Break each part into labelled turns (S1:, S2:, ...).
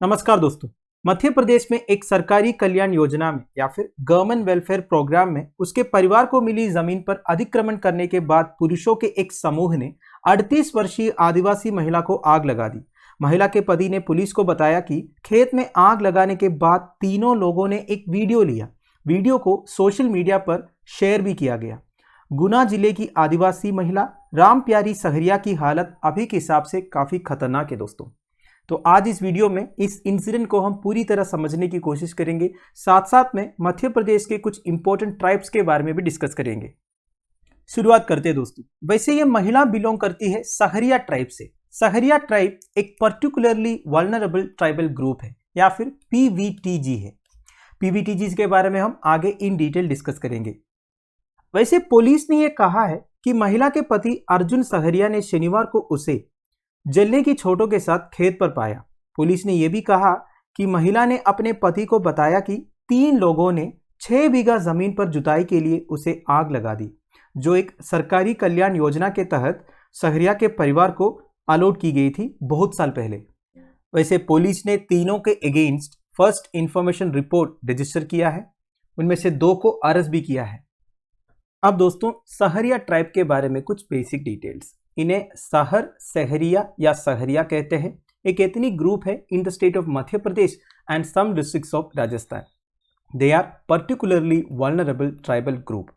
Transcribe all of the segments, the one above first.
S1: नमस्कार दोस्तों। मध्य प्रदेश में एक सरकारी कल्याण योजना में या फिर गवर्नमेंट वेलफेयर प्रोग्राम में उसके परिवार को मिली जमीन पर अतिक्रमण करने के बाद पुरुषों के एक समूह ने 38 वर्षीय आदिवासी महिला को आग लगा दी। महिला के पति ने पुलिस को बताया कि खेत में आग लगाने के बाद तीनों लोगों ने एक वीडियो लिया। वीडियो को सोशल मीडिया पर शेयर भी किया गया। गुना जिले की आदिवासी महिला राम प्यारी सहरिया की हालत अभी के हिसाब से काफी खतरनाक है दोस्तों। तो आज इस वीडियो में इस इंसिडेंट को हम पूरी तरह समझने की कोशिश करेंगे, साथ साथ में मध्य प्रदेश के कुछ इंपॉर्टेंट ट्राइब्स के बारे में भी डिस्कस करेंगे। शुरुआत करते हैं दोस्तों। वैसे ये महिला बिलोंग करती है सहरिया ट्राइब से। सहरिया ट्राइब एक पर्टिकुलरली वल्नरेबल ट्राइबल ग्रुप है या फिर पीवीटीजी है। पीवीटीजी के बारे में हम आगे इन डिटेल डिस्कस करेंगे। वैसे पुलिस ने यह कहा है कि महिला के पति अर्जुन सहरिया ने शनिवार को उसे जलने की चोटों के साथ खेत पर पाया। पुलिस ने यह भी कहा कि महिला ने अपने पति को बताया कि 3 लोगों ने 6 बीघा जमीन पर जुताई के लिए उसे आग लगा दी, जो एक सरकारी कल्याण योजना के तहत सहरिया के परिवार को अलॉट की गई थी बहुत साल पहले। वैसे पुलिस ने तीनों के against first information report register किया है, उनमें से 2 को अरेस्ट भी किया है। अब दोस्तों सहरिया ट्राइब के बारे में कुछ बेसिक डिटेल्स। इन्हें सहर, सहरिया या सहरिया कहते हैं। एक एथनिक ग्रुप है in the state of Madhya Pradesh and some districts of Rajasthan. They are particularly vulnerable tribal group.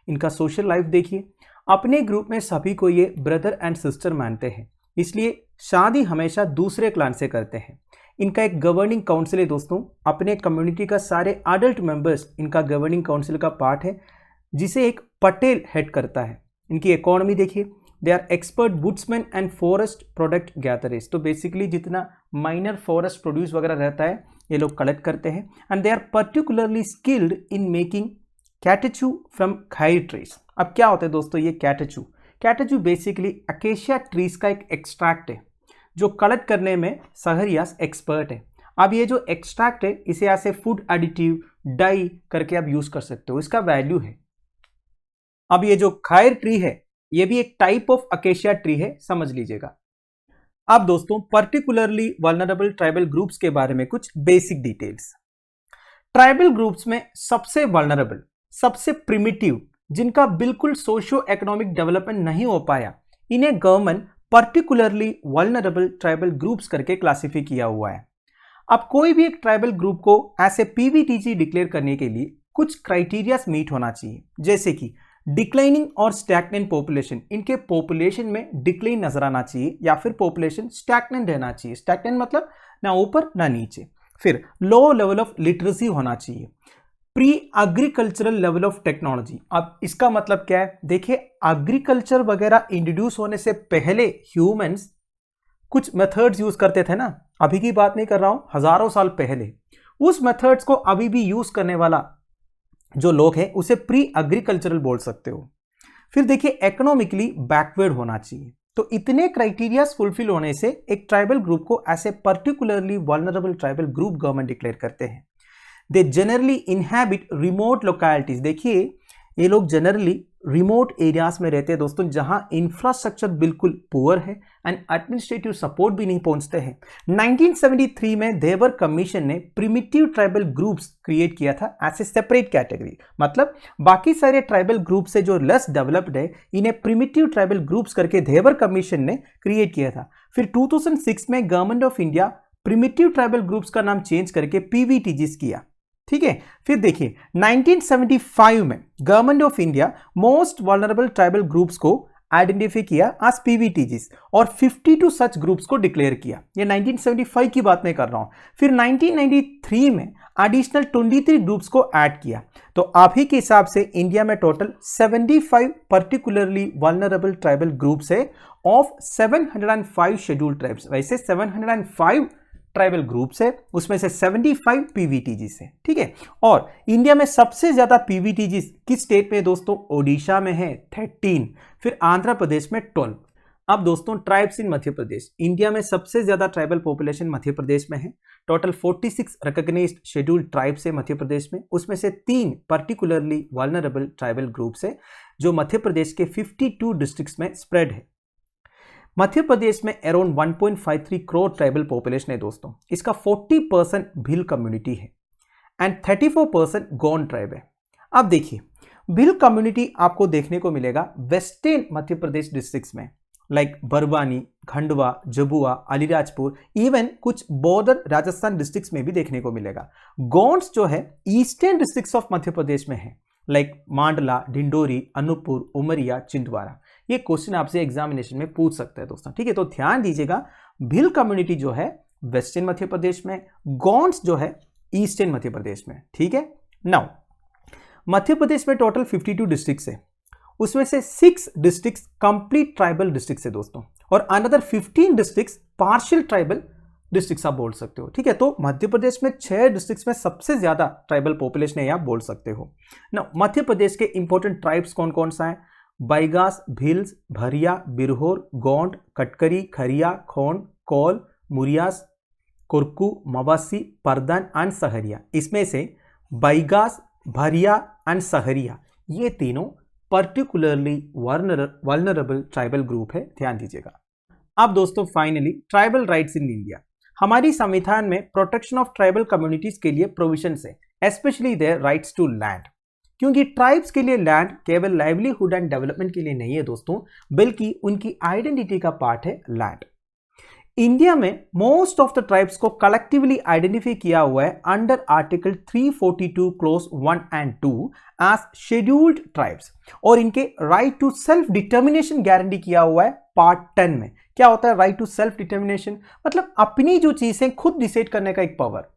S1: इनका सोशल लाइफ देखिए। अपने ग्रुप में सभी को ये ब्रदर एंड सिस्टर मानते हैं, इसलिए शादी हमेशा दूसरे क्लान से करते हैं। इनका एक गवर्निंग काउंसिल है दोस्तों। अपने कम्युनिटी का सारे अडल्ट मेंबर्स इनका गवर्निंग काउंसिल का पार्ट है, जिसे एक पटेल हेड करता है। इनकी इकोनॉमी देखिए। They are expert woodsman and forest product gatherers. तो बेसिकली जितना माइनर फॉरेस्ट प्रोड्यूस वगैरह रहता है ये लोग कलेक्ट करते हैं। And they are particularly skilled in making catechu from khair trees. अब क्या होता है दोस्तों ये catechu? Catechu basically acacia trees का एक एक्सट्रैक्ट है जो कलेक्ट करने में सहरियास एक्सपर्ट है। अब ये जो एक्सट्रैक्ट है इसे ऐसे फूड एडिटिव डाई करके आप यूज कर सकते हो, इसका वैल्यू है। अब ये जो खायर ट्री है ये भी एक टाइप ऑफ अकेशिया ट्री है, समझ लीजिएगा। अब दोस्तों पर्टिकुलरली वल्नरेबल ट्राइबल ग्रुप्स के बारे में कुछ बेसिक डिटेल्स। ट्राइबल ग्रुप्स में सबसे वल्नरेबल, सबसे प्रिमिटिव, जिनका बिल्कुल सोशियो इकोनॉमिक डेवलपमेंट नहीं हो पाया, इन्हें government particularly vulnerable tribal groups करके क्लासिफाई किया हुआ है। अब कोई भी एक ट्राइबल ग्रुप को ऐसे पीवीटीजी डिक्लेयर करने के लिए कुछ क्राइटेरिया मीट होना चाहिए, जैसे कि डिक्लाइनिंग और स्टैग्नेंट पॉपुलेशन। इनके पॉपुलेशन में डिक्लाइन नजर आना चाहिए या फिर पॉपुलेशन स्टैग्नेंट रहना चाहिए। स्टैग्नेंट मतलब ना ऊपर ना नीचे। फिर लो लेवल ऑफ लिटरेसी होना चाहिए। Pre agricultural level of technology. अब इसका मतलब क्या है? देखिए, एग्रीकल्चर वगैरह इंट्रोड्यूस होने से पहले ह्यूमंस कुछ मेथड्स यूज करते थे ना, अभी की बात नहीं कर रहा हूं, हजारों साल पहले। उस मेथड्स को अभी भी यूज करने वाला जो लोग हैं उसे प्री एग्रीकल्चरल बोल सकते हो। फिर देखिए, इकोनॉमिकली बैकवर्ड होना चाहिए। तो इतने क्राइटेरियाज फुलफिल होने से एक ट्राइबल ग्रुप को ऐसे particularly vulnerable tribal group government declare करते हैं। They generally inhabit remote localities. देखिए, ये लोग जनरली रिमोट एरियाज में रहते हैं दोस्तों, जहां इंफ्रास्ट्रक्चर बिल्कुल पुअर है एंड एडमिनिस्ट्रेटिव सपोर्ट भी नहीं पहुंचते हैं। 1973 में देवर कमीशन ने प्रिमिटिव ट्राइबल ग्रुप्स क्रिएट किया था एज ए सेपरेट कैटेगरी। मतलब बाकी सारे ट्राइबल ग्रुप से जो लेस डेवलप्ड है, इन्हें प्रिमिटिव ट्राइबल ग्रुप्स करके देवर कमीशन ने क्रिएट किया था। फिर 2006 में government of India primitive tribal groups का नाम चेंज करके पीवीटीजीज किया। ठीक है। फिर देखिए, 1975 में government of India most vulnerable tribal groups को आइडेंटिफाई किया एज पीवीटीजीज और 52 सच ग्रुप्स को डिक्लेयर किया। ये 1975 की बात नहीं कर रहा हूं। फिर 1993 में एडिशनल 23 ग्रुप्स को ऐड किया। तो अभी के हिसाब से इंडिया में total 75 particularly vulnerable tribal groups है ऑफ 705 शेड्यूल्ड ट्राइब्स। वैसे 705 ट्राइबल ग्रुप्स है, उसमें से 75 पीवीटीजी है। ठीक है। और इंडिया में सबसे ज्यादा पीवीटीजी किस स्टेट में दोस्तों? ओडिशा में है 13, फिर आंध्र प्रदेश में 12। अब दोस्तों tribes in Madhya Pradesh. India में सबसे ज्यादा ट्राइबल पॉपुलेशन मध्य प्रदेश में है। टोटल 46 रिकॉग्नाइज्ड शेड्यूल्ड ट्राइब्स है मध्य प्रदेश में, उसमें से 3 पर्टिकुलरली वल्नरेबल ट्राइबल ग्रुप्स है जो मध्य प्रदेश के 52 डिस्ट्रिक्ट्स में स्प्रेड है। मध्य प्रदेश में अराउंड 1.53 करोड़ ट्राइबल पॉपुलेशन है दोस्तों। इसका 40% भिल कम्युनिटी है एंड 34% गोंड ट्राइब है। अब देखिए, भिल कम्युनिटी आपको देखने को मिलेगा वेस्टर्न मध्य प्रदेश डिस्ट्रिक्ट्स में, लाइक बरवानी, खंडवा, झाबुआ, अलीराजपुर, इवन कुछ बॉर्डर राजस्थान डिस्ट्रिक्ट्स में भी देखने को मिलेगा। गोंड्स जो है ईस्टर्न डिस्ट्रिक्ट्स ऑफ मध्य प्रदेश में है, लाइक मांडला, डिंडोरी, अनूपपुर, उमरिया, छिंदवाड़ा। ये क्वेश्चन आपसे एग्जामिनेशन में पूछ सकते हैं दोस्तों, ठीक है। तो ध्यान दीजिएगा, भिल कम्युनिटी जो है वेस्टर्न मध्य प्रदेश में, गोंड्स जो है ईस्टर्न मध्य प्रदेश में, ठीक है। नाउ मध्य प्रदेश में टोटल 52 डिस्ट्रिक्ट्स है, उसमें से 6 डिस्ट्रिक्ट्स कंप्लीट ट्राइबल डिस्ट्रिक्ट्स है दोस्तों, और another 15 districts partial tribal districts आप बोल सकते हो, ठीक है। तो मध्य प्रदेश में 6 डिस्ट्रिक्ट्स में सबसे ज्यादा ट्राइबल पॉपुलेशन है, आप बोल सकते हो ना। मध्य प्रदेश के इंपॉर्टेंट ट्राइब्स कौन कौन सा है? बैगास, भिल्स, भरिया, बिरहोर, गोंड, कटकरी, खरिया, खोंड, कौल, मुरियास, कुरकू, मवासी, परदन एंड सहरिया। इसमें से बैगास, भरिया एंड सहरिया ये तीनों पर्टिकुलरली वल्नरेबल ट्राइबल ग्रुप है, ध्यान दीजिएगा। अब दोस्तों finally tribal rights in India. हमारी संविधान में प्रोटेक्शन ऑफ ट्राइबल कम्युनिटीज के लिए प्रोविजन है, specially their rights to land, क्योंकि ट्राइब्स के लिए लैंड केवल लाइवलीहुड एंड डेवलपमेंट के लिए नहीं है दोस्तों, बल्कि उनकी आइडेंटिटी का पार्ट है लैंड। इंडिया में मोस्ट ऑफ द ट्राइब्स को कलेक्टिवली आइडेंटिफाई किया हुआ है under article 342 clause 1 and 2 as scheduled tribes, और इनके right to self determination guarantee किया हुआ है पार्ट 10 में। क्या होता है राइट टू सेल्फ डिटर्मिनेशन? मतलब अपनी जो चीजें खुद डिसाइड करने का एक पावर।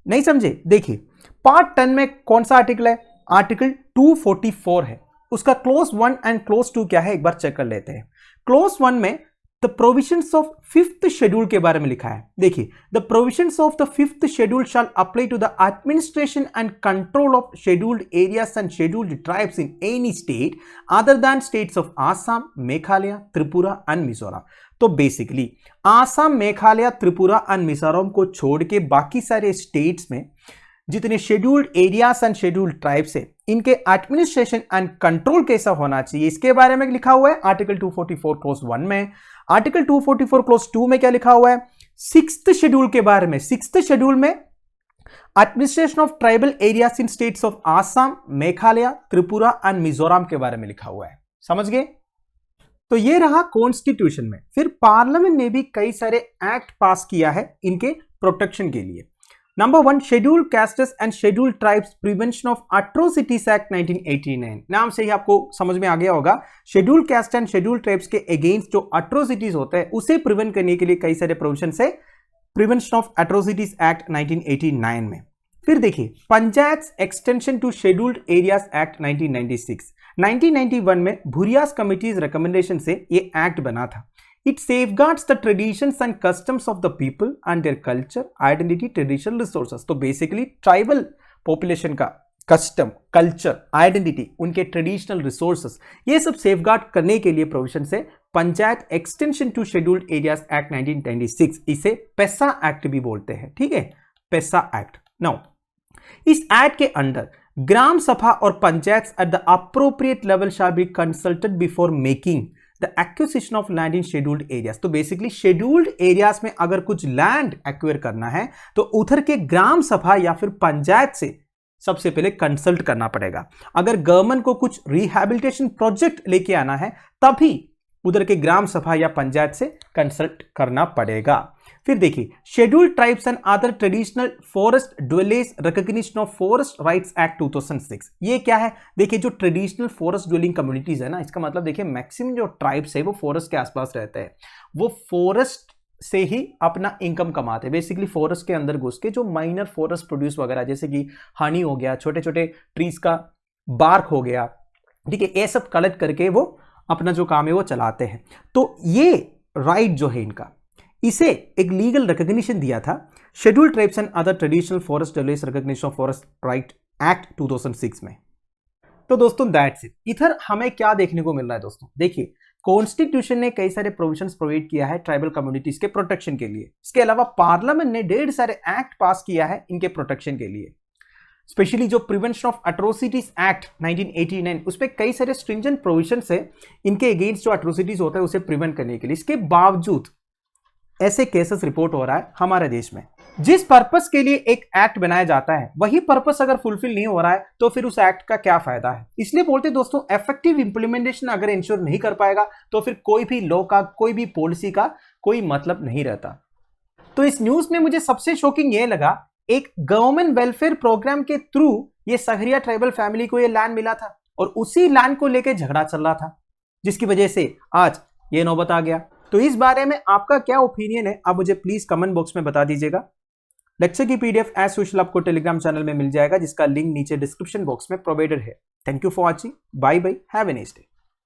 S1: नहीं समझे? देखिए, पार्ट 10 में कौन सा आर्टिकल है? आर्टिकल 244 है। उसका क्लोज 1 एंड क्लोज 2 क्या है, एक बार चेक कर लेते हैं। क्लोज 1 में the provisions of 5th schedule के बारे में लिखा है। देखिए, the provisions of the 5th schedule shall apply to the administration and control of scheduled areas and scheduled tribes in any state other than states of Assam, Meghalaya, Tripura and Mizoram. तो basically Assam, Meghalaya, Tripura and Mizoram को छोड़ के बाकी सारे स्टेट्स में जितने scheduled areas and scheduled tribes है, इनके एडमिनिस्ट्रेशन एंड कंट्रोल कैसा होना चाहिए, इसके बारे में लिखा हुआ है आर्टिकल 244 क्लोज 1 में। आर्टिकल 244 क्लोज 2 में क्या लिखा हुआ है? 6th शेड्यूल के बारे में। 6th शेड्यूल में administration of tribal areas in states of Assam, Meghalaya, Tripura and Mizoram के बारे में लिखा हुआ है। समझ गए? तो ये रहा कॉन्स्टिट्यूशन में। फिर पार्लियामेंट ने भी कई सारे एक्ट पास किया है इनके प्रोटेक्शन के लिए। Number 1, scheduled castes and scheduled tribes prevention of atrocities act 1989। नाम से ही आपको समझ में आ गया होगा, scheduled caste and scheduled tribes के अगेंस्ट जो एट्रोसिटीज होते हैं उसे प्रिवेंट करने के लिए कई सारे प्रोविजन है प्रिवेंशन ऑफ एट्रोसिटीज एक्ट 1989 में। फिर देखिए, panchayat extension to scheduled areas act 1996। 1991 में भुरियास कमिटीज रिकमेंडेशन से ये एक्ट बना था। It safeguards the traditions and customs of the people and their culture, identity, traditional resources। तो बेसिकली ट्राइबल पॉपुलेशन का कस्टम, कल्चर, आइडेंटिटी, उनके ट्रेडिशनल रिसोर्सेस, ये सब सेफगार्ड करने के लिए प्रोविजन है panchayat extension to scheduled areas act 1996। इसे पेसा एक्ट भी बोलते हैं, ठीक है, पेसा एक्ट। नाउ इस एक्ट के अंडर ग्राम सभा और panchayat at the appropriate level shall be consulted before making the acquisition of land in scheduled areas. तो बेसिकली शेड्यूल्ड एरियाज में अगर कुछ लैंड एक्वायर करना है तो उधर के ग्राम सभा या फिर पंचायत से सबसे पहले कंसल्ट करना पड़ेगा। अगर गवर्नमेंट को कुछ रिहैबिलिटेशन प्रोजेक्ट लेके आना है तभी उधर के ग्राम सभा या पंचायत से कंसल्ट करना पड़ेगा। फिर देखिए, scheduled tribes and other traditional forest dwellers recognition of forest rights act 2006। ये क्या है? देखिए, जो ट्रेडिशनल फॉरेस्ट ड्वेलिंग कम्युनिटीज है ना, इसका मतलब देखिए मैक्सिमम जो ट्राइब्स है वो फॉरेस्ट के आसपास रहते हैं, वो फॉरेस्ट से ही अपना इनकम कमाते हैं। बेसिकली फॉरेस्ट के अंदर घुस के जो माइनर फॉरेस्ट प्रोड्यूस वगैरह, जैसे कि हनी हो गया, छोटे छोटे ट्रीज का बार्क हो गया, ठीक है, ये सब कलेक्ट करके वो अपना जो काम है वो चलाते हैं। तो ये राइट जो है इनका, इसे एक लीगल रिकॉग्निशन दिया था scheduled tribes and other traditional forest dwellers recognition of forest right act 2006 में। तो दोस्तों दैट्स इट। इधर हमें क्या देखने को मिल रहा है दोस्तों? देखिए, कॉन्स्टिट्यूशन ने कई सारे प्रोविजंस प्रोवाइड किया है ट्राइबल कम्युनिटीज के प्रोटेक्शन के लिए। इसके अलावा पार्लियामेंट ने ढेर सारे एक्ट पास किया है इनके प्रोटेक्शन के लिए। स्पेशली जो प्रिवेंशन ऑफ एट्रोसिटीज एक्ट 1989 उस पर कई सारे स्ट्रिंजेंट प्रोविजंस है इनके अगेंस्ट जो एट्रोसिटीज होता है उसे प्रिवेंट करने के लिए। इसके बावजूद ऐसे केसेस रिपोर्ट हो रहा है हमारे देश में। जिस पर्पस के लिए एक एक्ट बनाया जाता है वही पर्पस अगर फुलफिल नहीं हो रहा है तो फिर उस एक्ट का क्या फायदा है। इसलिए बोलते दोस्तों, इफेक्टिव इंप्लीमेंटेशन अगर इंश्योर नहीं कर पाएगा तो फिर कोई भी लॉ का, कोई भी पॉलिसी का कोई मतलब नहीं रहता। तो इस न्यूज में मुझे सबसे शॉकिंग ये लगा, एक गवर्नमेंट वेलफेयर प्रोग्राम के थ्रू ये सहरिया ट्राइबल फैमिली को ये लैंड मिला था और उसी लैंड को लेकर झगड़ा चल रहा था, जिसकी वजह से आज ये नौबत आ गया। तो इस बारे में आपका क्या ओपिनियन है, आप मुझे प्लीज कमेंट बॉक्स में बता दीजिएगा। लेक्चर की पीडीएफ एज यूजुअल आपको टेलीग्राम चैनल में मिल जाएगा, जिसका लिंक नीचे डिस्क्रिप्शन बॉक्स में प्रोवाइडेड है। Thank you for watching, bye bye, have a nice day.